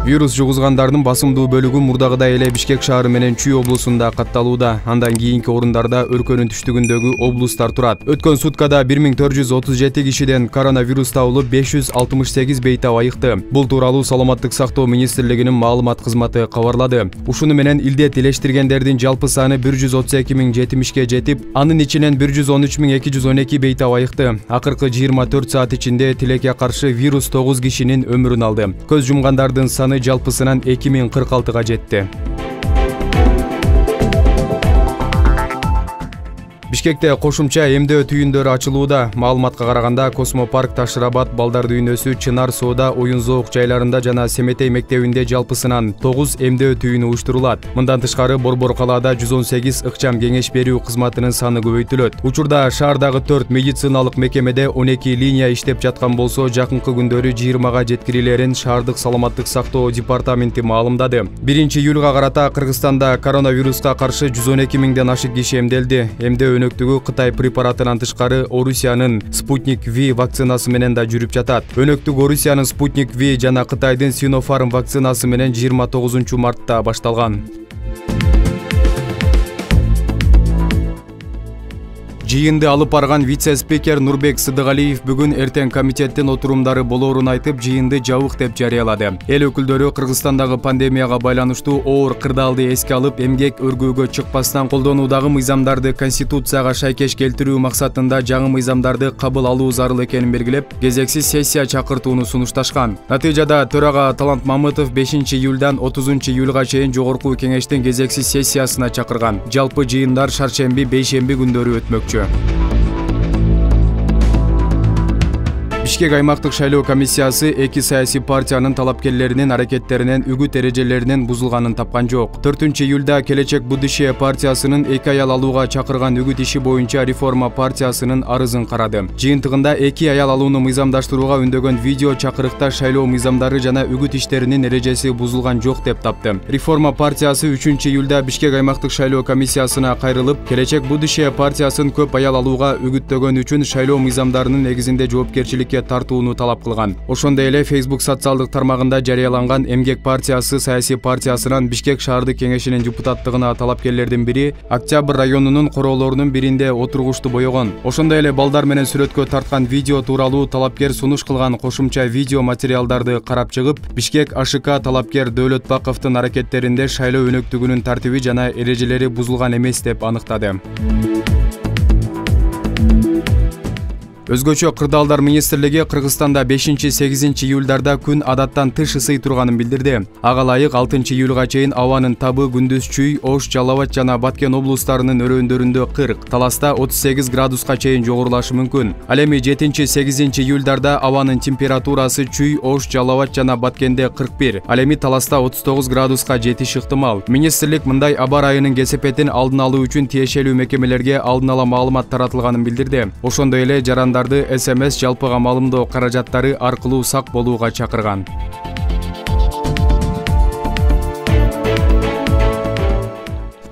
Вирус жугузгандардын басымдуу бөлүгү мурдагыдай эле Бишкек шаары менен Чүй облусунда катталууда. Андан кийинки орундарда өлкөнүн түштүгүндөгү облустар турат. Өткөн суткада 1437 кишиден коронавирус табылып, 568 бейтап айыкты. Бул тууралуу Саламаттык сактоо министрлигинин маалымат кызматы кабарлады. Ушуну менен илдет илештиргендердин жалпы саны 182.070ке жетип, анын ичинен 113.212 бейтап айыкты. Акыркы 24 саат ичинде тилекке каршы вирус 9 кишинин өмүрүн алды. Көз жумгандардын саны жалпысынан 2046га жетти. Бишкекте кошумча эмдөө түйүндөрү ачылууда. Маалыматка караганда, Космопарк, Ташырабад, Балдар дүйнөсү, Чынар, Соода, оюн-зоок жайларында жана Семетей мектебинде жалпысынан 9 эмдөө түйүнү уюштурулат. Мындан тышкары Борбор калаада 118 ыкчам кеңеш берүү кызматынын саны көбөйтүлөт. Учурда шаардагы 4 медициналык мекемеде 12 линия иштеп жаткан болсо, жакынкы күндөрү 20га жеткирилерин шаардык саламаттык сактоо департаменти маалымдады. 1-июлга карата Кыргызстанда коронавируска каршы 112 миңден ашык киши эмделди. Эмдөө өнөктүгү Кытай препаратынан тышкары Орусиянын Спутник V вакцинасы менен да жүрүп жатат. Өнөктүк Орусиянын Спутник V жана Кытайдын Sinopharm вакцинасы менен 29 мартта башталган. Жыйынды алып барган вице-спикер Нурбек Сыдыгалиев бүгүн эртең комитеттин отурумдары болоорун айтып, жыйынды жабык деп жарыялады. Эл өкүлдөрү Кыргызстандагы пандемияга байланыштуу оор кырдаалды эске алып, эмгек өргүүгө чыкпастан колдонуудагы мыйзамдарды конституцияга шайкеш келтирүү максатында жаңы мыйзамдарды кабыл алуу зарыл экенин белгилеп, кезексиз сессия чакыртууну сунушташкан. Натыйжада төрага Талант Мамытов 5-июлдан 30-июлга чейин жогорку кеңештин кезексиз сессиясына чакырган. Жалпы жыйындар шаршемби, бейшемби күндөрү өтмөкчү. Бишкек аймактык шайлоо комиссиясы эки саясий партиянын талапкерлеринин аракеттеринен үгүт эрежелеринин бузулганын тапкан жок. 4-июлда Келечек БДШ партиясынын 2 аял алууга чакырган үгүт иши боюнча Реформа партиясынын арызын карады. Жыйынтыгында 2 аял алууну мыйзамдаштырууга үндөгөн видео чакырыкта шайлоо мыйзамдары жана үгүт иштеринин эрежеси бузулган жок деп тапты. Реформа партиясы 3-июлда Бишкек аймактык шайлоо комиссиясына кайрылып, Келечек БДШ партиясын көп аял алууга үгүттөгөн үчүн шайлоо мыйзамдарынын негизинде жоопкерчиликке тартууну талап кылган. Ошондой эле Facebook социалдык тармагында жарыяланган Эмгек партиясы саясий партиясынан Бишкек шаардык кеңешинин депутаттыгына талапкерлердин бири Октябрь районунун короолорунун биринде отургучту боёгон. Ошондой эле балдар менен сүрөткө тарткан видео тууралуу талапкер сунуш кылган кошумча видео материалдарды карап чыгып, Бишкек АШК талапкер Дөөлөтбаковдун аракеттеринде шайлоо өнөктүгүнүн тартиби жана эрежелери бузулган эмес деп аныктады. Өзгөчө кырдаалдар министрлиги Кыргызстанда 5-8 июлдарда күн адаттан тыш ысый турганын билдирди. Ага ылайык 6-июлга чейин абанын табы күндүз Чүй, Ош, Жалал Абад жана Баткен облустарынын өрөөндөрүндө 40, Таласта 38 градуска чейин жогорулашы мүмкүн. Ал эми 7-8 июлдарда абанын температурасы Чүй, Ош, Жалал Абад жана Баткенде 41, ал эми Таласта 39 градуска жетиши ыктымал. Министрлик мындай аба ырайынын кесепетин алдын алуу үчүн тиешелүү мекемелерге алдын ала маалымат таратылганын билдирди. Ошондой эле жарандарды СМС жалпыга маалымдоо каражаттары аркылуу сак болууга чакырган.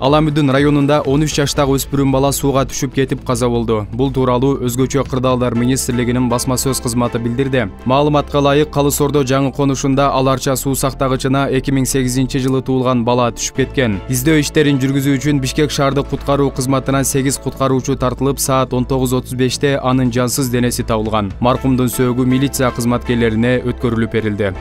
Аламүдүн районунда 13 жаштагы өспүрүм бала сууга түшүп кетип каза болду. Бул тууралуу Өзгөчө кырдаалдар министрлигинин басма сөз кызматы билдирди. Маалыматка ылайык, Калыс Ордо жаңы конушунда аларча суу сактагычына 2008 жылы туулган бала түшүп кеткен. Издөө иштерин жүргүзүү үчүн Бишкек шаардык куткаруу кызматынан 8 куткаруучу тартылып, саат 19:35 анын жансыз денеси табылган. Маркумдун сөөгү милиция кызматкерлерине өткөрүлүп берилди.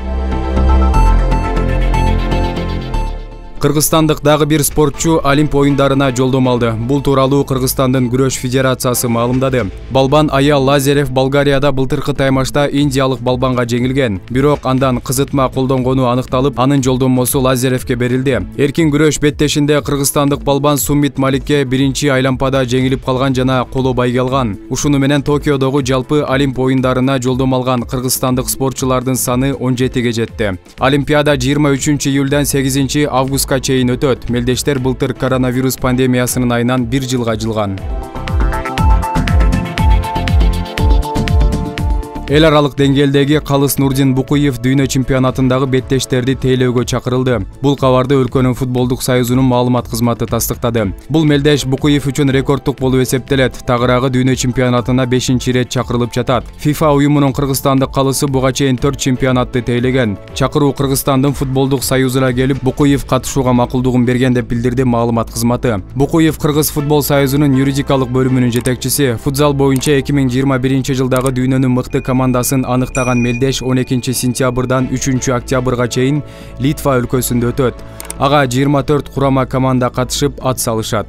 Кыргызстандык дагы бир спортчу Олимп оюндарына жолдомо алды. Бул тууралуу Кыргызстандын күрөш федерациясы маалымдады. Балбан Аял Лазарев Болгарияда былтыркы таймашта индиялык балбанга жеңилген. Бирок андан кызытма колдонгону аныкталып, анын жолдомосу Лазаревке берилди. Эркин күрөш беттешинде кыргызстандык балбан Сумит Маликке биринчи айлампада жеңилип калган жана коло байге алган. Ушуну менен Токиодогу жалпы Олимп оюндарына жолдомо алган кыргызстандык спортчулардын саны 17ге жетти. Олимпиада 23 июлдан 8 августка чейин өтөт. Мелдештер былтыр коронавирус пандемиясынын айынан 1 жылга жылган. Эл аралык деңгээлдеги Калыс Нурдин Букуев дүйнө чемпионатындагы беттештерди тейлөөгө чакырылды. Бул кабарды өлкөнүн футболдук союзунун маалымат кызматы тастыктады. Бул мелдеш Букуев үчүн рекордтук болуп эсептелет. Тагыраагы дүйнө чемпионатына 5-рет чакырылып жатат. FIFA уюмунун Кыргызстандык калысы буга чейин 4 чемпионатты тейлеген. Чакыруу Кыргызстандын футболдук союзуна келип, Букуев катышууга макулдугун берген деп билдирди маалымат кызматы. Букуев Кыргыз футбол союзунун юридикалык бөлүмүнүн жетекчиси. Футзал боюнча 2021-жылдагы дүйнөнүн мыкты командасын аныктаган мелдеш 12-сентябрдан 3-октябрга чейин Литва өлкөсүндө өтөт. Ага 24 курама команда катышып ат салышат.